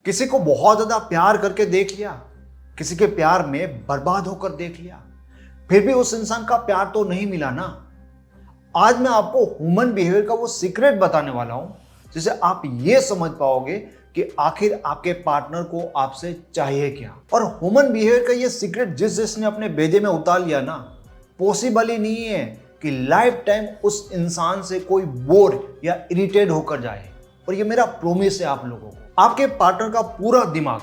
किसी को बहुत ज्यादा प्यार करके देख लिया, किसी के प्यार में बर्बाद होकर देख लिया, फिर भी उस इंसान का प्यार तो नहीं मिला ना। आज मैं आपको ह्यूमन बिहेवियर का वो सीक्रेट बताने वाला हूं जिससे आप ये समझ पाओगे कि आखिर आपके पार्टनर को आपसे चाहिए क्या। और ह्यूमन बिहेवियर का ये सीक्रेट जिसने अपने बेजे में उतार लिया ना, पॉसिबल ही नहीं है कि लाइफ टाइम उस इंसान से कोई बोर या इरिटेट होकर जाए। और ये मेरा प्रॉमिस है आप लोगों को। आपके पार्टनर का पूरा दिमाग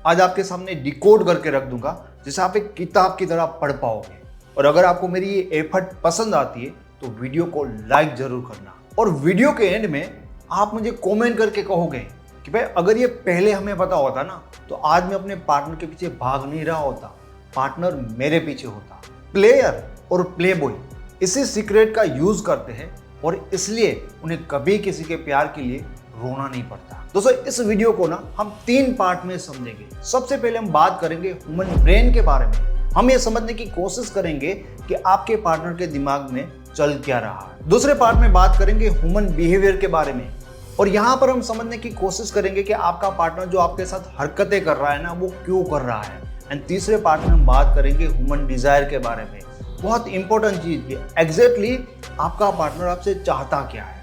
आज आपके सामने डिकोड करके रख दूंगा जिसे आप एक किताब की तरह पढ़ पाओगे। और अगर आपको मेरी ये एफर्ट पसंद आती है तो वीडियो को लाइक जरूर करना। और वीडियो के एंड में आप मुझे कमेंट करके कहोगे कि भाई अगर ये पहले हमें पता होता ना तो आज मैं अपने पार्टनर के पीछे भाग नहीं रहा होता, पार्टनर मेरे पीछे होता। प्लेयर और प्ले बॉय इसी सीक्रेट का यूज करते हैं और इसलिए उन्हें कभी किसी के प्यार के लिए रोना नहीं पड़ता। दोस्तों इस वीडियो को ना हम 3 पार्ट में समझेंगे। सबसे पहले हम बात करेंगे ह्यूमन ब्रेन के बारे में। हम ये समझने की कोशिश करेंगे कि आपके पार्टनर के दिमाग में चल क्या रहा है। दूसरे पार्ट में बात करेंगे ह्यूमन बिहेवियर के बारे में और यहाँ पर हम समझने की कोशिश करेंगे कि आपका पार्टनर जो आपके साथ हरकतें कर रहा है ना वो क्यों कर रहा है। एंड तीसरे पार्ट में हम बात करेंगे ह्यूमन डिजायर के बारे में। बहुत इंपॉर्टेंट चीज है, एग्जैक्टली आपका पार्टनर आपसे चाहता क्या है।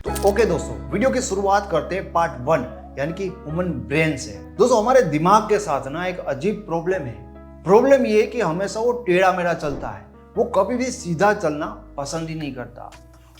तो ओके दोस्तों, वीडियो की शुरुआत करते हैं पार्ट 1 यानी कि ह्यूमन ब्रेन से। दोस्तों हमारे दिमाग के साथ ना एक अजीब प्रॉब्लम है। प्रॉब्लम ये है कि हमेशा वो टेढ़ा मेढ़ा चलता है, वो कभी भी सीधा चलना पसंद ही नहीं करता।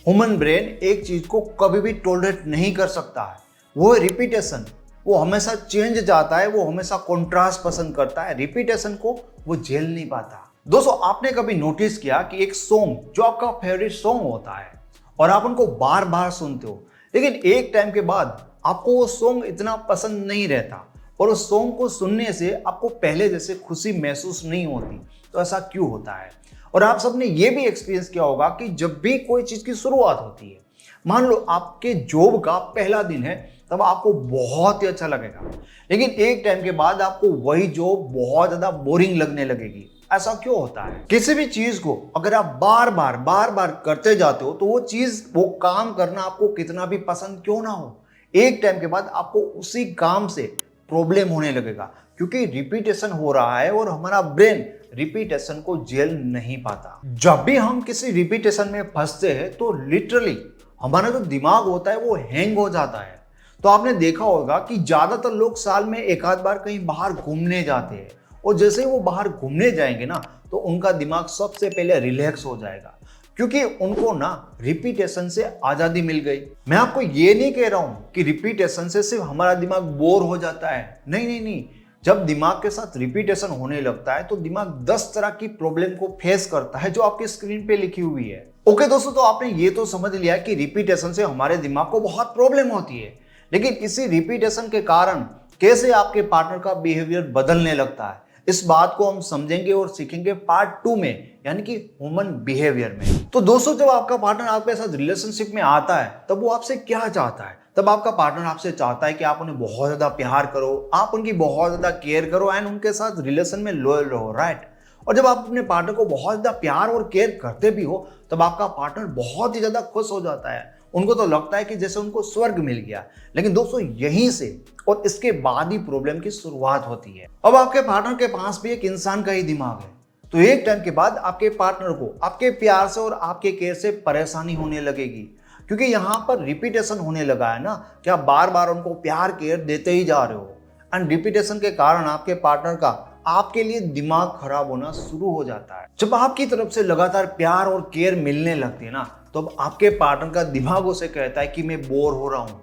ह्यूमन ब्रेन एक चीज को कभी भी टॉलरेट नहीं कर सकता है, वो है रिपीटेशन। वो हमेशा चेंज चाहता है, वो हमेशा कॉन्ट्रास्ट पसंद करता है, रिपीटेशन को वो झेल नहीं पाता। दोस्तों आपने कभी नोटिस किया कि एक सॉन्ग जो आपका फेवरेट सॉन्ग होता है और आप उनको बार बार सुनते हो, लेकिन एक टाइम के बाद आपको वो सॉन्ग इतना पसंद नहीं रहता और उस सॉन्ग को सुनने से आपको पहले जैसे खुशी महसूस नहीं होती। तो ऐसा क्यों होता है? और आप सबने ये भी एक्सपीरियंस किया होगा कि जब भी कोई चीज की शुरुआत होती है, मान लो आपके जॉब का पहला दिन है, तब आपको बहुत ही अच्छा लगेगा, लेकिन एक टाइम के बाद आपको वही जॉब बहुत ज्यादा बोरिंग लगने लगेगी। ऐसा क्यों होता है? किसी भी चीज को अगर आप बार बार करते जाते हो तो वो चीज, वो काम करना आपको कितना भी पसंद क्यों ना हो, एक टाइम के बाद आपको उसी काम से प्रॉब्लम होने लगेगा क्योंकि रिपीटेशन हो रहा है और हमारा ब्रेन रिपीटेशन को झेल नहीं पाता। जब भी हम किसी रिपीटेशन में फंसते हैं तो लिटरली हमारा जो दिमाग होता है वो हैंग हो जाता है। तो आपने देखा होगा कि ज्यादातर लोग साल में एक आध बार कहीं बाहर घूमने जाते हैं और जैसे ही वो बाहर घूमने जाएंगे ना तो उनका दिमाग सबसे पहले रिलैक्स हो जाएगा क्योंकि उनको ना रिपीटेशन से आजादी मिल गई। मैं आपको ये नहीं कह रहा हूं कि रिपीटेशन से सिर्फ हमारा दिमाग बोर हो जाता है, नहीं। जब दिमाग के साथ रिपीटेशन होने लगता है तो दिमाग 10 तरह की प्रॉब्लम को फेस करता है जो आपके स्क्रीन पे लिखी हुई है। ओके दोस्तों, तो आपने ये तो समझ लिया कि रिपीटेशन से हमारे दिमाग को बहुत प्रॉब्लम होती है, लेकिन इसी रिपीटेशन के कारण कैसे आपके पार्टनर का बिहेवियर बदलने लगता है, इस बात को हम समझेंगे और सीखेंगे पार्ट 2 में यानी कि ह्यूमन बिहेवियर में। तो दोस्तों जब आपका पार्टनर आपके साथ रिलेशनशिप में आता है तब वो आपसे क्या चाहता है? तब आपका पार्टनर आपसे चाहता है कि आप उन्हें बहुत ज्यादा प्यार करो, आप उनकी बहुत ज्यादा केयर करो एंड उनके साथ रिलेशन में लॉयल रहो, राइट? और जब आप अपने पार्टनर को बहुत ज्यादा प्यार और केयर करते भी हो तब आपका पार्टनर बहुत ही ज्यादा खुश हो जाता है। उनको तो लगता है कि जैसे उनको स्वर्ग मिल गया। लेकिन दोस्तों यहीं से और इसके बाद ही प्रॉब्लम की शुरुआत होती है। अब आपके पार्टनर के पास भी एक इंसान का ही दिमाग है, तो एक टाइम के बाद आपके पार्टनर को आपके प्यार से और आपके केयर से परेशानी होने लगेगी क्योंकि यहाँ पर रिपीटेशन होने लगा है ना कि आप बार बार उनको प्यार केयर देते ही जा रहे हो एंड रिपीटेशन के कारण आपके पार्टनर का आपके लिए दिमाग खराब होना शुरू हो जाता है। जब आपकी तरफ से लगातार प्यार और केयर मिलने लगती है ना तो अब आपके पार्टनर का दिमाग उसे कहता है कि मैं बोर हो रहा हूँ,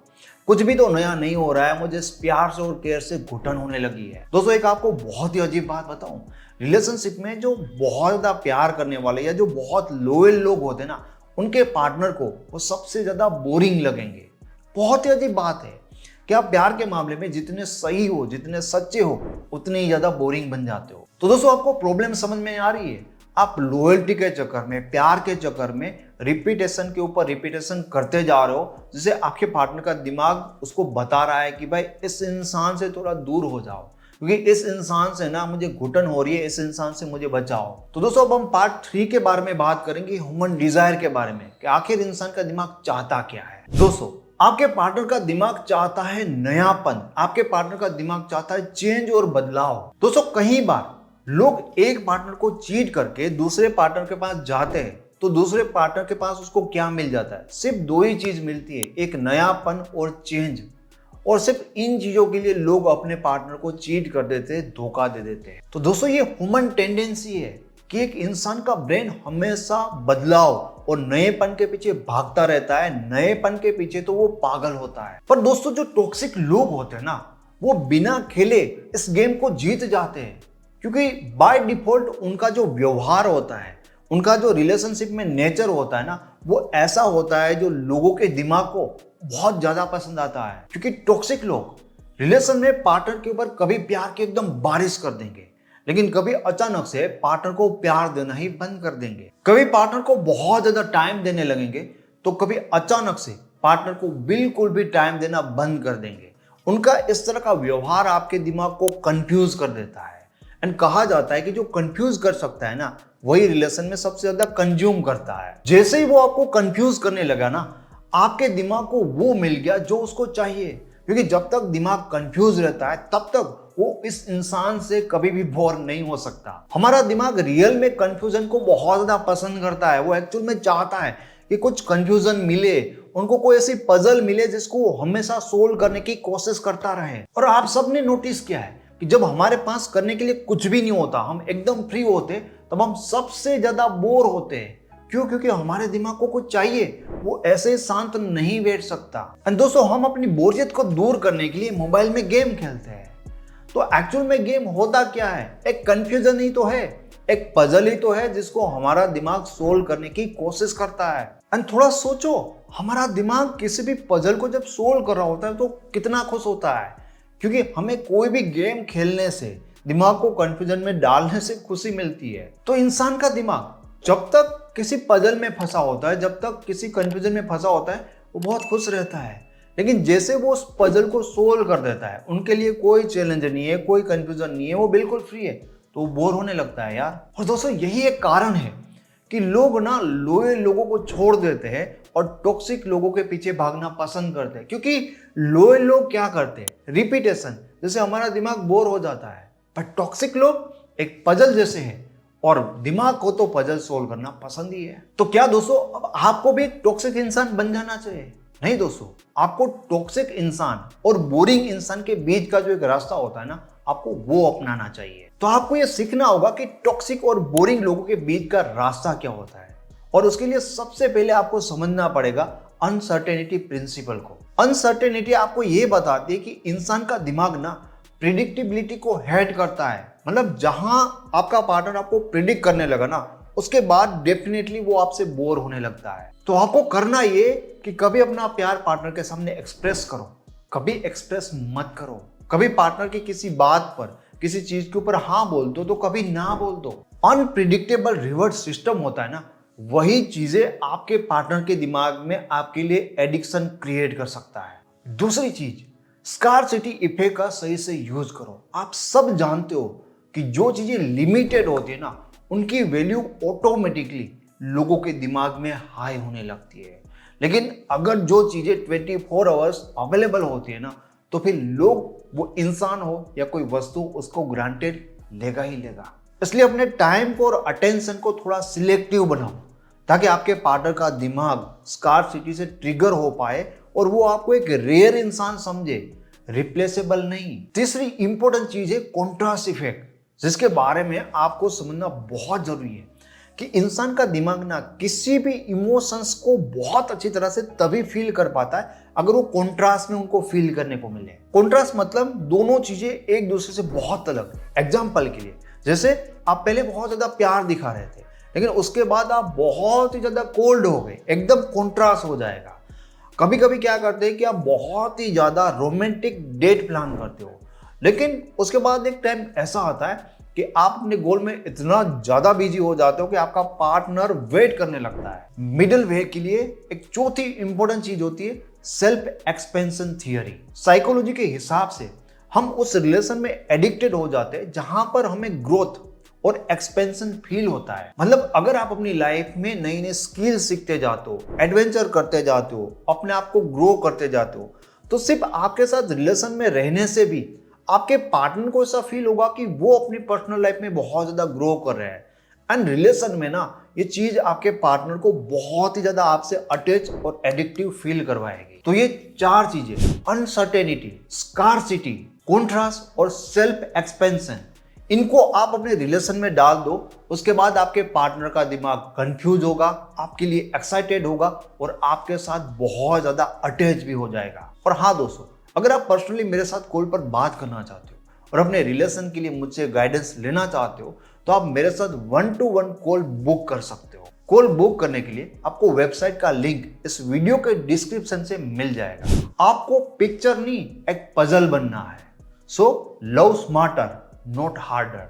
कुछ भी तो नया नहीं हो रहा है, मुझे इस प्यार से और केयर से घुटन होने लगी है। दोस्तों एक आपको बहुत ही अजीब बात बताऊं, रिलेशनशिप में जो बहुत ज्यादा प्यार करने वाले या जो बहुत लॉयल लोग होते हैं ना, उनके पार्टनर को वो सबसे ज्यादा बोरिंग लगेंगे। बहुत ही अजीब बात है कि आप प्यार के मामले में जितने सही हो, जितने सच्चे हो, उतने ही ज्यादा बोरिंग बन जाते हो। तो दोस्तों आपको प्रॉब्लम समझ में आ रही है? आप लॉयल्टी के चक्कर में, प्यार के चक्कर में रिपीटेशन के ऊपर रिपीटेशन करते जा रहे हो जिससे आपके पार्टनर का दिमाग उसको बता रहा है कि भाई इस इंसान से थोड़ा दूर हो जाओ क्योंकि इस इंसान से ना मुझे घुटन हो रही है, इस इंसान से मुझे बचाओ। तो दोस्तों अब हम पार्ट 3 के बारे में बात करेंगे, ह्यूमन डिजायर के बारे में कि आखिर इंसान का दिमाग चाहता क्या है। दोस्तों आपके पार्टनर का दिमाग चाहता है नयापन, आपके पार्टनर का दिमाग चाहता है चेंज और बदलाव। दोस्तों कई बार लोग एक पार्टनर को चीट करके दूसरे पार्टनर के पास जाते हैं, तो दूसरे पार्टनर के पास उसको क्या मिल जाता है? सिर्फ दो ही चीज मिलती है, एक नयापन और चेंज। और सिर्फ इन चीजों के लिए लोग अपने पार्टनर को चीट कर देते हैं, धोखा दे देते हैं। तो दोस्तों ये ह्यूमन टेंडेंसी है कि एक इंसान का ब्रेन हमेशा बदलाव और नएपन के पीछे भागता रहता है, नएपन के पीछे तो वो पागल होता है। पर दोस्तों जो टॉक्सिक लोग होते हैं ना, वो बिना खेले इस गेम को जीत जाते हैं, क्योंकि बाय डिफॉल्ट उनका जो व्यवहार होता है, उनका जो रिलेशनशिप में नेचर होता है ना, वो ऐसा होता है जो लोगों के दिमाग को बहुत ज्यादा पसंद आता है। क्योंकि टॉक्सिक लोग रिलेशन में पार्टनर के ऊपर कभी प्यार की एकदम बारिश कर देंगे, लेकिन कभी अचानक से पार्टनर को प्यार देना ही बंद कर देंगे। कभी पार्टनर को बहुत ज्यादा टाइम देने लगेंगे, तो कभी अचानक से पार्टनर को बिल्कुल भी टाइम देना बंद कर देंगे। उनका इस तरह का व्यवहार आपके दिमाग को कंफ्यूज कर देता है। एंड कहा जाता है कि जो कंफ्यूज कर सकता है ना, वही रिलेशन में सबसे ज्यादा कंज्यूम करता है। जैसे ही वो आपको कंफ्यूज करने लगा ना, आपके दिमाग को वो मिल गया जो उसको चाहिए। क्योंकि जब तक दिमाग कंफ्यूज रहता है, तब तक वो इस इंसान से कभी भी बोर नहीं हो सकता। हमारा दिमाग रियल में कंफ्यूजन को बहुत ज्यादा पसंद करता है। वो एक्चुअल में चाहता है कि कुछ कंफ्यूजन मिले, उनको कोई ऐसी पजल मिले जिसको हमेशा सोल्व करने की कोशिश करता रहे। और आप सबने नोटिस किया है कि जब हमारे पास करने के लिए कुछ भी नहीं होता, हम एकदम फ्री होते, तब हम सबसे ज्यादा बोर होते हैं। क्यों? क्योंकि हमारे दिमाग को कुछ चाहिए, वो ऐसे शांत नहीं बैठ सकता। एंड दोस्तों हम अपनी बोरियत को दूर करने के लिए मोबाइल में गेम खेलते हैं। तो एक्चुअल में गेम होता क्या है? एक कंफ्यूजन ही तो है, एक पजल ही तो है जिसको हमारा दिमाग सोल्व करने की कोशिश करता है। एंड थोड़ा सोचो, हमारा दिमाग किसी भी पजल को जब सोल्व कर रहा होता है तो कितना खुश होता है। क्योंकि हमें कोई भी गेम खेलने से, दिमाग को कंफ्यूजन में डालने से खुशी मिलती है। तो इंसान का दिमाग जब तक किसी पजल में फंसा होता है, जब तक किसी कंफ्यूजन में फंसा होता है, वो बहुत खुश रहता है। लेकिन जैसे वो उस पजल को सोल्व कर देता है, उनके लिए कोई चैलेंज नहीं है, कोई कंफ्यूजन नहीं है, वो बिल्कुल फ्री है, तो वो बोर होने लगता है यार। और दोस्तों यही एक कारण है कि लोग ना लोए लोगों को छोड़ देते हैं और टॉक्सिक लोगों के पीछे भागना पसंद करते हैं। क्योंकि लोए लोग क्या करते हैं? रिपीटेशन, जैसे हमारा दिमाग बोर हो जाता है। पर टॉक्सिक लोग एक पजल जैसे हैं, और दिमाग को तो पजल सोल्व करना पसंद ही है। तो क्या दोस्तों अब आपको भी एक टॉक्सिक इंसान बन जाना चाहिए? नहीं दोस्तों, आपको टॉक्सिक इंसान और बोरिंग इंसान के बीच का जो एक रास्ता होता है ना, आपको वो अपनाना चाहिए। तो आपको ये सीखना होगा कि टॉक्सिक और बोरिंग लोगों के बीच का रास्ता क्या होता है। और उसके लिए सबसे पहले आपको समझना पड़ेगा अनसर्टेनिटी प्रिंसिपल को। अनसर्टेनिटी आपको ये बताती है कि इंसान का दिमाग ना प्रिडिक्टेबिलिटी को हेट करता है। मतलब जहां आपका पार्टनर आपको प्रिडिक्ट करने लगा ना, उसके बाद डेफिनेटली वो आपसे बोर होने लगता है। तो आपको करना ये कि कभी अपना प्यार पार्टनर के सामने एक्सप्रेस करो, कभी एक्सप्रेस मत करो। कभी पार्टनर की किसी बात पर, किसी चीज के ऊपर हाँ बोल दो तो कभी ना बोल दो। अनप्रिडिक्टेबल रिवर्स सिस्टम होता है ना, वही चीजें आपके पार्टनर के दिमाग में आपके लिए एडिक्शन क्रिएट कर सकता है। दूसरी चीज, स्कार्सिटी इफेक्ट का सही से यूज करो। आप सब जानते हो कि जो चीजें लिमिटेड होती है ना, उनकी वैल्यू ऑटोमेटिकली लोगों के दिमाग में हाई होने लगती है। लेकिन अगर जो चीजें 24 आवर्स अवेलेबल होती है ना, तो फिर लोग, वो इंसान हो या कोई वस्तु, उसको ग्रांटेड लेगा ही लेगा। इसलिए अपने टाइम को और अटेंशन को थोड़ा सिलेक्टिव बनाओ, ताकि आपके पार्टनर का दिमाग स्कार्सिटी से ट्रिगर हो पाए और वो आपको एक रेयर इंसान समझे, रिप्लेसेबल नहीं। तीसरी इंपॉर्टेंट चीज है कॉन्ट्रास्ट इफेक्ट, जिसके बारे में आपको समझना बहुत जरूरी है कि इंसान का दिमाग ना किसी भी इमोशंस को बहुत अच्छी तरह से तभी फील कर पाता है अगर वो कॉन्ट्रास्ट में उनको फील करने को मिले। कॉन्ट्रास्ट मतलब दोनों चीजें एक दूसरे से बहुत अलग। एग्जाम्पल के लिए, जैसे आप पहले बहुत ज्यादा प्यार दिखा रहे थे, लेकिन उसके बाद आप बहुत ही ज्यादा कोल्ड हो गए, एकदम कॉन्ट्रास्ट हो जाएगा। कभी कभी क्या करते हैं कि आप बहुत ही ज्यादा रोमांटिक डेट प्लान करते हो, लेकिन उसके बाद एक टाइम ऐसा आता है कि आप अपने गोल में इतना ज्यादा बिजी हो जाते हो कि आपका पार्टनर वेट करने लगता है। मिडिल वे के लिए एक चौथी इंपॉर्टेंट चीज होती है सेल्फ एक्सपेंशन थियरी। साइकोलॉजी के हिसाब से हम उस रिलेशन में एडिक्टेड हो जाते हैं जहां पर हमें ग्रोथ और एक्सपेंशन फील होता है। मतलब अगर आप अपनी लाइफ में नई नई स्किल सीखते जाते हो, एडवेंचर करते जाते हो, अपने आप को ग्रो करते जाते हो, तो सिर्फ आपके साथ रिलेशन में रहने से भी आपके पार्टनर को ऐसा फील होगा कि वो अपनी पर्सनल लाइफ में बहुत ज्यादा ग्रो कर रहे हैं। एंड रिलेशन में ना ये चीज आपके पार्टनर को बहुत ही ज्यादा आपसे अटैच और एडिक्टिव फील करवाएगी। तो ये 4 चीजें, अनसर्टेनिटी, स्कार्सिटी, कॉन्ट्रास्ट और सेल्फ एक्सपेंशन, इनको आप अपने रिलेशन में डाल दो। उसके बाद आपके पार्टनर का दिमाग कंफ्यूज होगा, आपके लिए एक्साइटेड होगा और आपके साथ बहुत ज्यादा अटैच भी हो जाएगा। और हाँ दोस्तों, अगर आप पर्सनली मेरे साथ कॉल पर बात करना चाहते हो और अपने रिलेशन के लिए मुझसे गाइडेंस लेना चाहते हो, तो आप मेरे साथ 1-to-1 कॉल बुक कर सकते हो। कॉल बुक करने के लिए आपको वेबसाइट का लिंक इस वीडियो के डिस्क्रिप्शन से मिल जाएगा। आपको पिक्चर नहीं, एक पजल बनना है। So love smarter, not harder.